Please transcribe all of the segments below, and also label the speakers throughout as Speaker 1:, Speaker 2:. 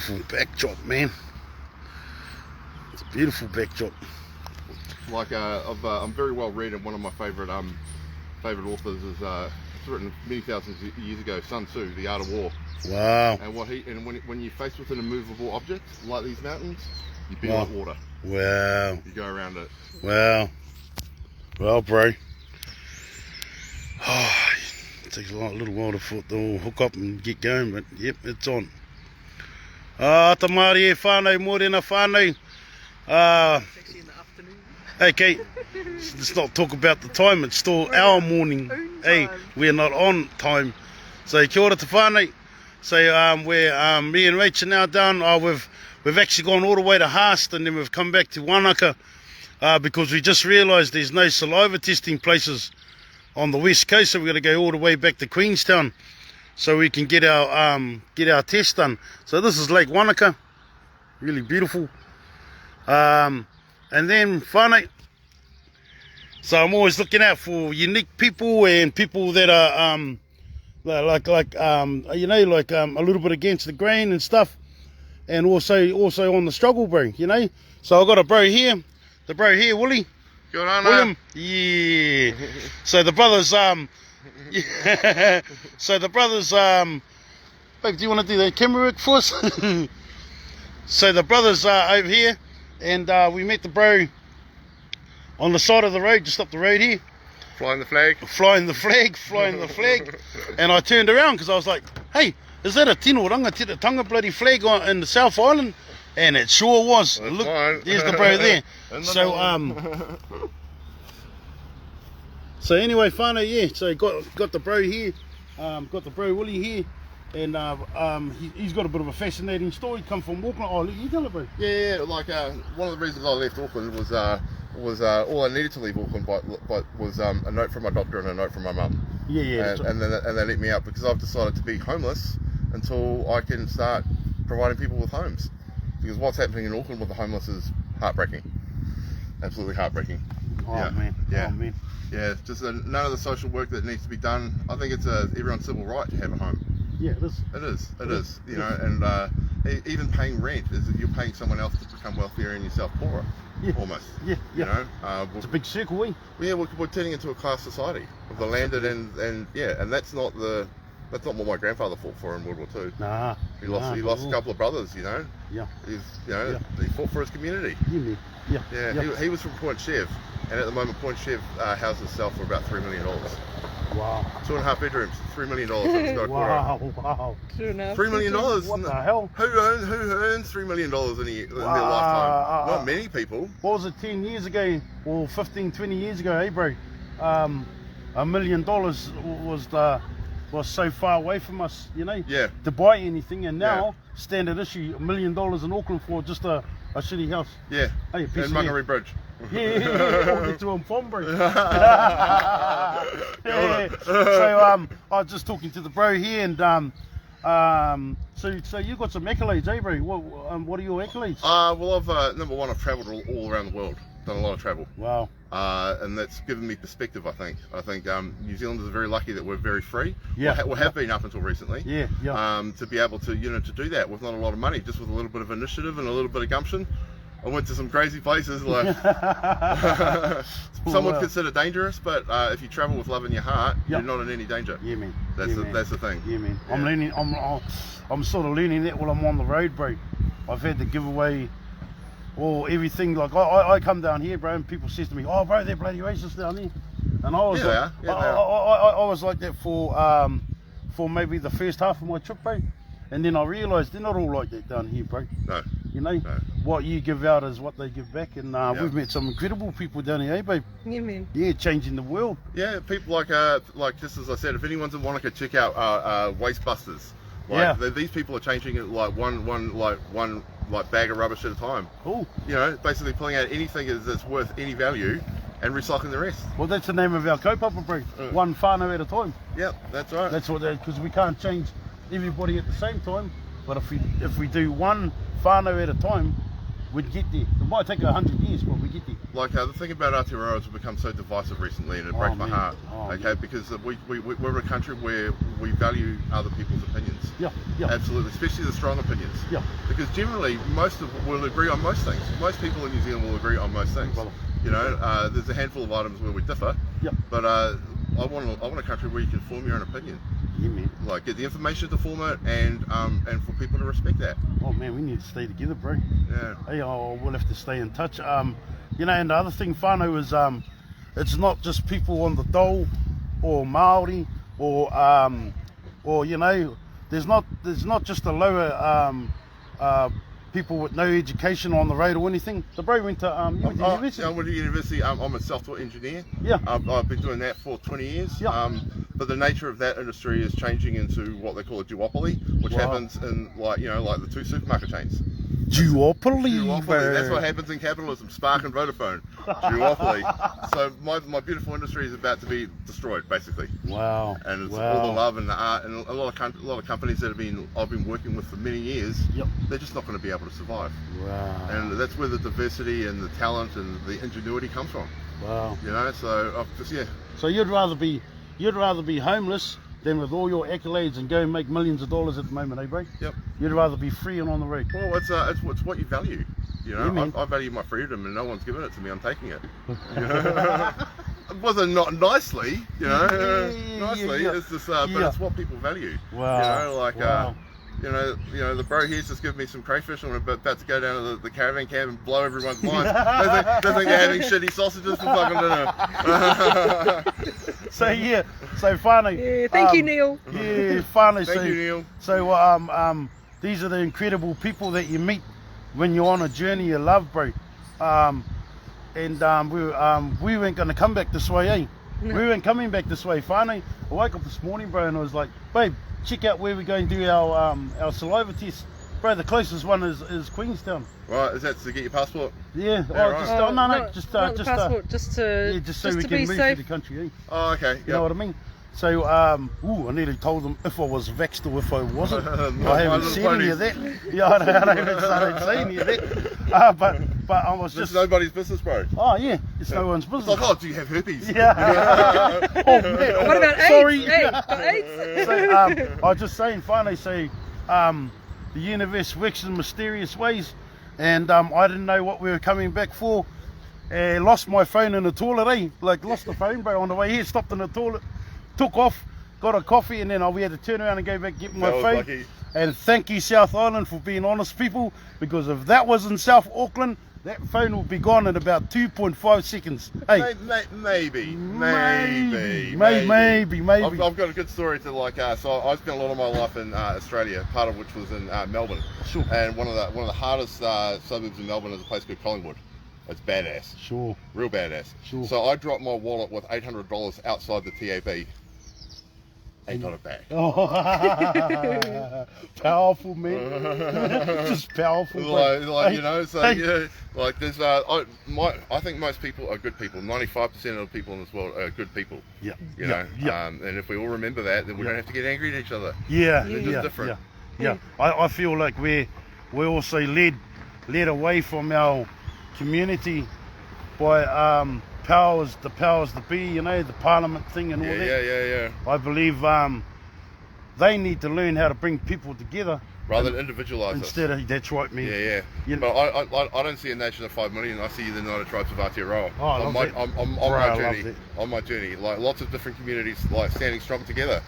Speaker 1: beautiful backdrop, man. It's a beautiful backdrop.
Speaker 2: Like I'm very well read, and one of my favourite authors is it's written many thousands of years ago, Sun Tzu, The Art of War.
Speaker 1: Wow.
Speaker 2: And when you're faced with an immovable object like these mountains, you be like water.
Speaker 1: Wow.
Speaker 2: You go around it.
Speaker 1: Wow. Well, bro. Oh, it takes a little while to hook up and get going, but yep, it's on. Tamari e whānau, morena whānau.
Speaker 3: It's actually in the afternoon.
Speaker 1: Okay, let's not talk about the time, it's still our morning. Hey, we're not on time. So kia ora te whānau. So me and Rach are now down. We've actually gone all the way to Haast, and then we've come back to Wanaka because we just realised there's no saliva testing places on the west coast, so we've got to go all the way back to Queenstown so we can get our test done. So this is Lake Wanaka, really beautiful. And then whānau. So I'm always looking out for unique people and people that are like you know, like a little bit against the grain and stuff, and also on the struggle, bro. You know. So I got a bro here, Willie.
Speaker 2: Good on,
Speaker 1: William. Yeah. So the brothers yeah. So the brothers babe, do you want to do the camera work for us? So the brothers are over here, and we met the bro on the side of the road, just up the road here.
Speaker 2: Flying the flag.
Speaker 1: Flying the flag. And I turned around because I was like, hey, is that a tino rangatira bloody flag in the South Island? And it sure was.
Speaker 2: That's
Speaker 1: look,
Speaker 2: fine.
Speaker 1: there's the bro there. So anyway, whānau, yeah. So got the bro here, got the bro Willie here, and he's got a bit of a fascinating story. Come from Auckland. Oh, you tell it, bro.
Speaker 2: Yeah. Like one of the reasons I left Auckland was all I needed to leave Auckland but was a note from my doctor and a note from my mum.
Speaker 1: Yeah.
Speaker 2: And they let me out because I've decided to be homeless until I can start providing people with homes. Because what's happening in Auckland with the homeless is heartbreaking. Absolutely heartbreaking.
Speaker 1: Oh,
Speaker 2: yeah.
Speaker 1: Man.
Speaker 2: Yeah.
Speaker 1: Oh, man.
Speaker 2: Yeah, just none of the social work that needs to be done. I think it's everyone's civil right to have a home.
Speaker 1: Yeah, it is.
Speaker 2: It is. You know, and even paying rent is that you're paying someone else to become wealthier and yourself poorer.
Speaker 1: Yeah.
Speaker 2: Almost.
Speaker 1: Yeah.
Speaker 2: You know,
Speaker 1: it's a big circle, eh?
Speaker 2: Yeah, we're turning into a class society of the landed and that's not what my grandfather fought for in World War II.
Speaker 1: Nah.
Speaker 2: He lost a couple of brothers, you know.
Speaker 1: Yeah.
Speaker 2: He fought for his community.
Speaker 1: Yeah.
Speaker 2: He was from Point Chev, and at the moment Point Chev houses itself for about $3 million.
Speaker 1: Wow.
Speaker 2: 2.5 bedrooms, $3 million.
Speaker 1: Wow.
Speaker 2: $3 million.
Speaker 1: What the hell?
Speaker 2: Who earns $3 million in their lifetime? Not many people.
Speaker 1: What was it, 10 years ago, or 15, 20 years ago, hey bro? $1 million was so far away from us, you know, to buy anything, and now standard issue $1 million in Auckland for just a shitty house.
Speaker 2: Yeah.
Speaker 1: Hey,
Speaker 2: and Mangere Bridge.
Speaker 1: All get to him from, bro. So I was just talking to the bro here, and so you got some accolades, eh, bro? What are your accolades?
Speaker 2: Well, I've number one, I've travelled all around the world. Done a lot of travel.
Speaker 1: Wow.
Speaker 2: And that's given me perspective, I think. New Zealanders are very lucky that we're very free.
Speaker 1: Yeah.
Speaker 2: We have been up until recently.
Speaker 1: Yeah.
Speaker 2: To be able to, to do that with not a lot of money, just with a little bit of initiative and a little bit of gumption. I went to some crazy places, like some would consider dangerous, but if you travel with love in your heart, you're not in any danger.
Speaker 1: Yeah, man.
Speaker 2: That's the thing.
Speaker 1: Yeah, man.
Speaker 2: Yeah.
Speaker 1: I'm sort of learning that while I'm on the road, bro. I've had to give away everything. Like I come down here, bro, and people says to me, "Oh, bro, they're bloody racist down there," and I was I was like that for maybe the first half of my trip, bro. And then I realised they're not all like that down here, bro.
Speaker 2: No.
Speaker 1: You know, what you give out is what they give back, and we've met some incredible people down here, eh, babe?
Speaker 3: Yeah, man.
Speaker 1: Yeah, changing the world.
Speaker 2: Yeah, people like just as I said, if anyone's in Wanaka, check out Waste Busters. These people are changing it like one bag of rubbish at a time.
Speaker 1: Cool.
Speaker 2: You know, basically pulling out anything that's worth any value and recycling the rest.
Speaker 1: Well, that's the name of our kaupapa, bro. One whānau at a time.
Speaker 2: Yep, that's right.
Speaker 1: That's what because we can't change everybody at the same time, but if we do one whānau at a time, we'd get there. It might take 100 years, but we get there.
Speaker 2: Like the thing about Aotearoa is we've become so divisive recently, and it breaks my heart. Okay, because we're a country where we value other people's opinions.
Speaker 1: Yeah.
Speaker 2: Absolutely, especially the strong opinions.
Speaker 1: Yeah.
Speaker 2: Because generally, most of will agree on most things. Most people in New Zealand will agree on most things. You know, there's a handful of items where we differ.
Speaker 1: Yeah.
Speaker 2: But I want a country where you can form your own opinion.
Speaker 1: Yeah, man.
Speaker 2: Like get the information to form it, and for people to respect that.
Speaker 1: Oh man, we need to stay together, bro.
Speaker 2: Yeah.
Speaker 1: Hey, we'll have to stay in touch. You know, and the other thing, whānau, is it's not just people on the dole or Maori or you know, there's not just a lower people with no education on the road or anything. So bro went to university.
Speaker 2: I went to university. I'm a self-taught engineer.
Speaker 1: Yeah.
Speaker 2: I've been doing that for 20 years.
Speaker 1: Yeah.
Speaker 2: But the nature of that industry is changing into what they call a duopoly, which happens in like the two supermarket chains.
Speaker 1: Duopoly, bro.
Speaker 2: That's what happens in capitalism. Spark and Vodafone. Duopoly. So my beautiful industry is about to be destroyed, basically.
Speaker 1: Wow.
Speaker 2: And it's all the love and the art, and a lot of companies that I've been working with for many years. Yep. They're just not going to be able to survive.
Speaker 1: Wow.
Speaker 2: And that's where the diversity and the talent and the ingenuity comes from.
Speaker 1: Wow.
Speaker 2: You know, so
Speaker 1: So you'd rather be homeless than with all your accolades and go and make millions of dollars at the moment, eh, bro?
Speaker 2: Yep.
Speaker 1: You'd rather be free and on the road.
Speaker 2: Well, it's what you value. You know,
Speaker 1: Yeah,
Speaker 2: I value my freedom, and no one's given it to me. I'm taking it. You know? It wasn't not nicely, you know. Nicely, it's just, but it's what people value.
Speaker 1: Wow.
Speaker 2: You know, like. You know, the bro here's just given me some crayfish, and we're about to go down to the caravan camp and blow everyone's minds. They think they're having shitty sausages for fucking dinner.
Speaker 1: So finally.
Speaker 3: Yeah, thank you, Neil.
Speaker 1: Yeah, finally.
Speaker 2: Thank you, Neil.
Speaker 1: So these are the incredible people that you meet when you're on a journey of love, bro. We weren't going to come back this way, eh?
Speaker 3: No.
Speaker 1: We weren't coming back this way. Finally, I woke up this morning, bro, and I was like, babe, check out where we're going to do our saliva test. Bro, the closest one is Queenstown.
Speaker 2: Right, is that to get your passport?
Speaker 1: Yeah.
Speaker 2: Yeah, right.
Speaker 3: Not
Speaker 1: just
Speaker 3: passport, just
Speaker 1: so we can
Speaker 3: be
Speaker 1: move
Speaker 3: safe.
Speaker 1: through the country, eh?
Speaker 2: Oh, okay.
Speaker 1: You know what I mean? So, I nearly told them if I was vexed or if I wasn't. I haven't said any of that. Yeah, I don't say any of that. But I was just...
Speaker 2: It's nobody's business, bro.
Speaker 1: Oh, yeah. It's no one's business.
Speaker 2: It's like, oh, do you have herpes?
Speaker 1: Yeah. Oh, man.
Speaker 3: What about AIDS?
Speaker 1: Sorry.
Speaker 3: Hey, got AIDS?
Speaker 1: So, I was just saying, finally, the universe works in mysterious ways. And I didn't know what we were coming back for. Lost my phone in the toilet, eh? Like, lost the phone, bro, on the way here. Stopped in the toilet. Took off, got a coffee, and then we had to turn around and go back and get my phone.
Speaker 2: Lucky.
Speaker 1: And thank you, South Island, for being honest people, because if that was in South Auckland, that phone would be gone in about 2.5 seconds. Hey,
Speaker 2: Maybe. I've got a good story to so I spent a lot of my life in Australia, part of which was in Melbourne.
Speaker 1: Sure.
Speaker 2: And one of the hardest suburbs in Melbourne is a place called Collingwood. It's badass.
Speaker 1: Sure.
Speaker 2: Real badass.
Speaker 1: Sure.
Speaker 2: So I dropped my wallet with $800 outside the TAB. Ain't got it back.
Speaker 1: Oh, powerful, man. Just powerful.
Speaker 2: You know, so yeah, like there's I think most people are good people. 95% of the people in this world are good people.
Speaker 1: Yeah.
Speaker 2: You know, and if we all remember that, then we don't have to get angry at each other.
Speaker 1: Yeah.
Speaker 2: They're just different.
Speaker 1: Yeah. I feel like we're also led away from our community by powers that be, you know, the parliament thing and all that.
Speaker 2: Yeah.
Speaker 1: I believe they need to learn how to bring people together
Speaker 2: rather than individualise
Speaker 1: instead of that's right, man.
Speaker 2: Yeah.
Speaker 1: You
Speaker 2: know, but I don't see a nation of 5 million. I see the United Tribes of Aotearoa.
Speaker 1: Oh,
Speaker 2: on my journey, like lots of different communities, like standing strong together.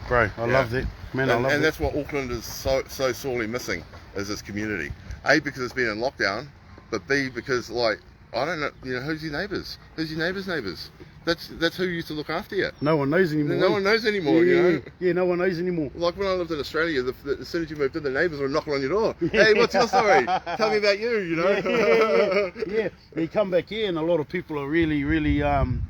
Speaker 1: Bro, I love that, man.
Speaker 2: And that's what Auckland is so sorely missing, is this community. A, because it's been in lockdown, but B, because I don't know, you know, who's your neighbours? Who's your neighbours? That's who used to look after you.
Speaker 1: No one knows anymore.
Speaker 2: No one knows anymore, you know?
Speaker 1: Yeah, no one knows anymore.
Speaker 2: Like when I lived in Australia, as soon as you moved in, the neighbours were knocking on your door. Hey, what's your story? Tell me about you, you know?
Speaker 1: Yeah. You come back here and a lot of people are really,
Speaker 2: intolerant.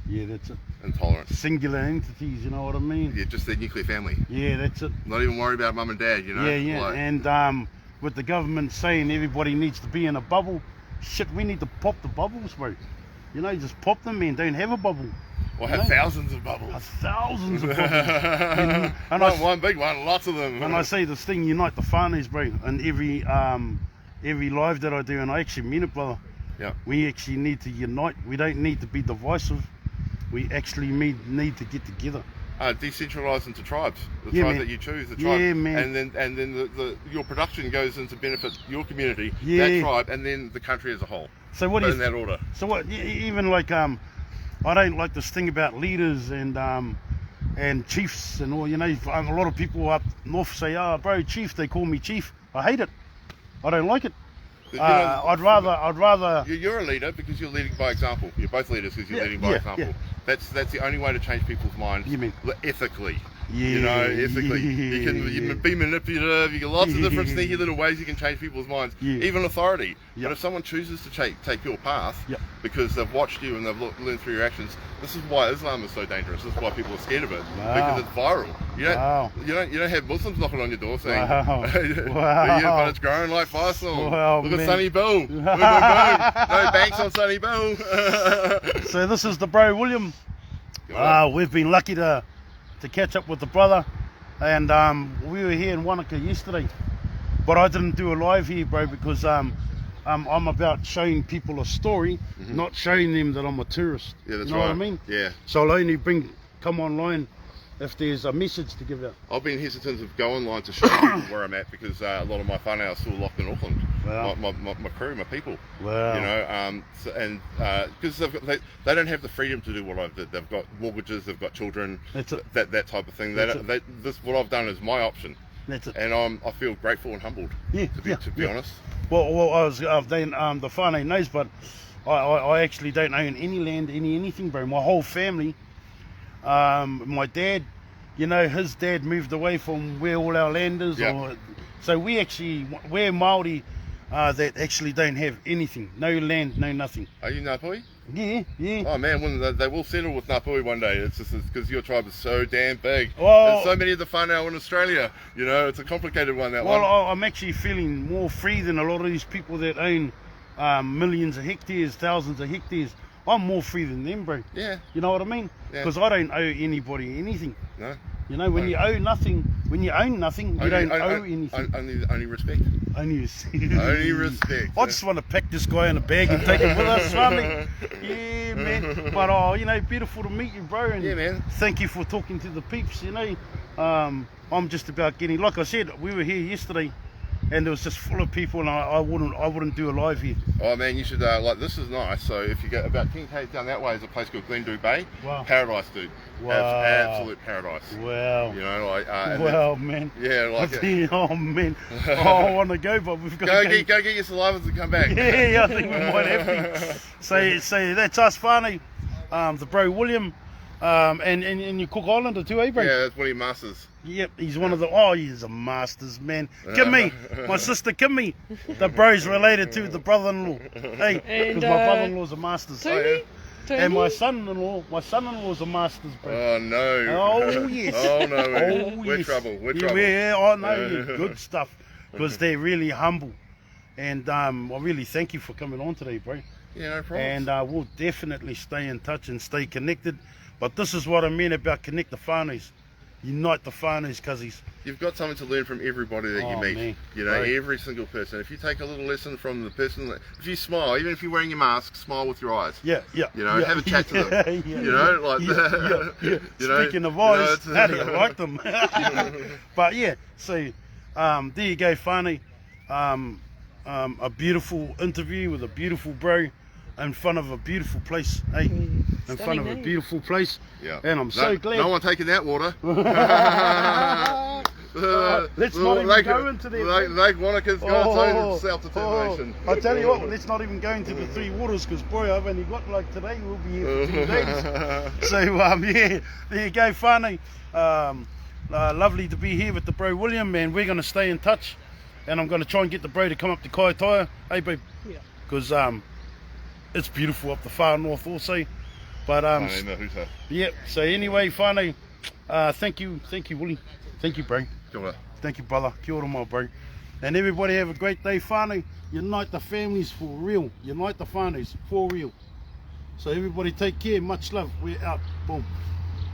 Speaker 1: Yeah, that's it.
Speaker 2: Intolerant.
Speaker 1: Singular entities, you know what I mean?
Speaker 2: Yeah, just their nuclear family.
Speaker 1: Yeah, that's it.
Speaker 2: Not even worried about mum and dad, you know?
Speaker 1: Yeah. And with the government saying everybody needs to be in a bubble, shit, we need to pop the bubbles, bro. You know, just pop them, man. Don't have a bubble.
Speaker 2: Or have thousands of bubbles.
Speaker 1: Thousands of bubbles. And
Speaker 2: one big one, lots of them.
Speaker 1: And I say this thing, unite the whānaus, bro, in every every live that I do, and I actually mean it, brother.
Speaker 2: Yeah.
Speaker 1: We actually need to unite. We don't need to be divisive. We actually need to get together.
Speaker 2: Decentralise into tribes. The
Speaker 1: Yeah,
Speaker 2: tribe
Speaker 1: man.
Speaker 2: that you choose, the tribe,
Speaker 1: Yeah, man.
Speaker 2: and then your production goes into benefit your community,
Speaker 1: Yeah.
Speaker 2: that tribe, and then the country as a whole.
Speaker 1: So what
Speaker 2: But
Speaker 1: is
Speaker 2: in that order?
Speaker 1: So what? Even like I don't like this thing about leaders and chiefs and all. You know, a lot of people up north say, "Oh, bro, chief." They call me chief. I hate it. I don't like it.
Speaker 2: You know,
Speaker 1: I'd rather.
Speaker 2: You're a leader because you're leading by example. You're both leaders because you're
Speaker 1: Yeah,
Speaker 2: leading by
Speaker 1: yeah,
Speaker 2: example.
Speaker 1: yeah.
Speaker 2: That's the only way to change people's minds.
Speaker 1: You mean?
Speaker 2: Ethically.
Speaker 1: Yeah,
Speaker 2: You know, ethically. You can
Speaker 1: yeah.
Speaker 2: be manipulative. You can lots of different sneaky little ways you can change people's minds.
Speaker 1: Yeah.
Speaker 2: Even authority.
Speaker 1: Yep.
Speaker 2: But if someone chooses to take your path
Speaker 1: Yep.
Speaker 2: because they've watched you and they've learned through your actions, this is why Islam is so dangerous. This is why people are scared of it
Speaker 1: Wow.
Speaker 2: because it's viral.
Speaker 1: Wow.
Speaker 2: You don't have Muslims knocking on your door saying,
Speaker 1: Wow.
Speaker 2: Yeah, but it's growing like Faisal.
Speaker 1: Wow,
Speaker 2: Look at
Speaker 1: man.
Speaker 2: Sunny Bill. Boom, boom, boom. No banks on Sunny Bill.
Speaker 1: So this is the bro William. We've been lucky to catch up with the brother, and we were here in Wanaka yesterday, but I didn't do a live here, bro, because I'm about showing people a story, not showing them that I'm a tourist.
Speaker 2: Yeah, that's
Speaker 1: you know
Speaker 2: right.
Speaker 1: what I mean?
Speaker 2: Yeah.
Speaker 1: So I'll only come online if there's a message to give out.
Speaker 2: I've been hesitant to go online to show people where I'm at because a lot of my whānau are still locked in Auckland.
Speaker 1: Wow.
Speaker 2: My crew, my people.
Speaker 1: Wow.
Speaker 2: You know, because they don't have the freedom to do what I've did. They've got mortgages, they've got children,
Speaker 1: That's it.
Speaker 2: that type of thing.
Speaker 1: That's
Speaker 2: What I've done is my option,
Speaker 1: That's it.
Speaker 2: and I feel grateful and humbled.
Speaker 1: Yeah,
Speaker 2: To be honest.
Speaker 1: Well, I was the whānau knows, but I actually don't own any land, anything, bro. My whole family, my dad, you know, his dad moved away from where all our land is.
Speaker 2: Yeah.
Speaker 1: So we're Māori that actually don't have anything, no land, no nothing.
Speaker 2: Are you Ngāpuhi?
Speaker 1: Yeah.
Speaker 2: Oh man, they will settle with Ngāpuhi one day. It's just because your tribe is so damn big.
Speaker 1: Well-
Speaker 2: There's so many of the whānau in Australia. You know, it's a complicated one. That one.
Speaker 1: Well, I'm actually feeling more free than a lot of these people that own millions of hectares, thousands of hectares. I'm more free than them, bro.
Speaker 2: Yeah.
Speaker 1: You know what I mean?
Speaker 2: Yeah.
Speaker 1: Because I don't owe anybody anything.
Speaker 2: No.
Speaker 1: You know, when you own nothing, you don't owe anything.
Speaker 2: Only respect.
Speaker 1: Only
Speaker 2: Only respect.
Speaker 1: I just want to pack this guy in a bag and take him with us, family. Yeah, man. But you know, beautiful to meet you, bro. And
Speaker 2: Yeah, man.
Speaker 1: thank you for talking to the peeps. You know, I'm just about getting. Like I said, we were here yesterday, and it was just full of people, and I wouldn't do a live here.
Speaker 2: Oh man, you should this is nice. So if you go about 10k down that way, is a place called Glendoo Bay.
Speaker 1: Wow.
Speaker 2: Paradise, dude.
Speaker 1: Wow.
Speaker 2: Absolute paradise.
Speaker 1: Wow.
Speaker 2: You know, like and
Speaker 1: Wow, man.
Speaker 2: yeah, like
Speaker 1: Oh man. I want to go, but we've got
Speaker 2: go
Speaker 1: to
Speaker 2: get your salivas and come back.
Speaker 1: Yeah, I think we might have to. So that's us, whānau. The bro William, and you Cook Islander too, eh, bro?
Speaker 2: Yeah, that's William Masters.
Speaker 1: Yep, he's one of the. Oh, he's a masters, man. Kimmy, my sister Kimmy, the bro's related to the brother-in-law. Hey,
Speaker 3: And,
Speaker 1: because my brother-in-law's a masters.
Speaker 3: Tony?
Speaker 1: And my son-in-law's a masters, bro.
Speaker 2: Oh no.
Speaker 1: Oh yes.
Speaker 2: Oh no. We're
Speaker 1: yes.
Speaker 2: trouble. We're
Speaker 1: Yeah,
Speaker 2: trouble.
Speaker 1: yeah, I know. Yeah, good stuff. Because they're really humble, and I really thank you for coming on today, bro.
Speaker 2: Yeah, no problem.
Speaker 1: And we'll definitely stay in touch and stay connected. But this is what I mean about connect the whānaus. Unite the whānaus, cuzzies.
Speaker 2: You've got something to learn from everybody that you
Speaker 1: Oh,
Speaker 2: meet.
Speaker 1: man.
Speaker 2: You know,
Speaker 1: Right.
Speaker 2: every single person. If you take a little lesson from the person, if you smile, even if you're wearing your mask, smile with your eyes.
Speaker 1: Yeah.
Speaker 2: You know,
Speaker 1: yeah,
Speaker 2: have a chat to them.
Speaker 1: yeah,
Speaker 2: You know, like
Speaker 1: yeah.
Speaker 2: you know,
Speaker 1: Speaking of
Speaker 2: you know,
Speaker 1: eyes,
Speaker 2: it's-
Speaker 1: how do you like them? But yeah, so there you go, whānau. A beautiful interview with a beautiful bro in front of a beautiful place, hey? In front
Speaker 3: Stunning
Speaker 1: of a
Speaker 3: name.
Speaker 1: beautiful place.
Speaker 2: Yeah.
Speaker 1: And I'm so glad.
Speaker 2: No one taking that water.
Speaker 1: Let's not even go into there,
Speaker 2: Lake Wanaka's got its own self-determination.
Speaker 1: I tell you what, let's not even go into the three waters because boy, I've only got like today. We'll be here for 2 days. So yeah, there you go, whānau. Lovely to be here with the bro William, and we're going to stay in touch. And I'm going to try and get the bro to come up to Kaitaia, hey babe,
Speaker 3: Yeah.
Speaker 1: because it's beautiful up the far north also. But yeah. So anyway, whānau, thank you, Willie, thank you, bro.
Speaker 2: Kia ora.
Speaker 1: Thank you, brother. Kia ora, my bro. And everybody have a great day, whānau. Unite the families for real. Unite the whānaus for real. So everybody take care. Much love. We're out. Boom.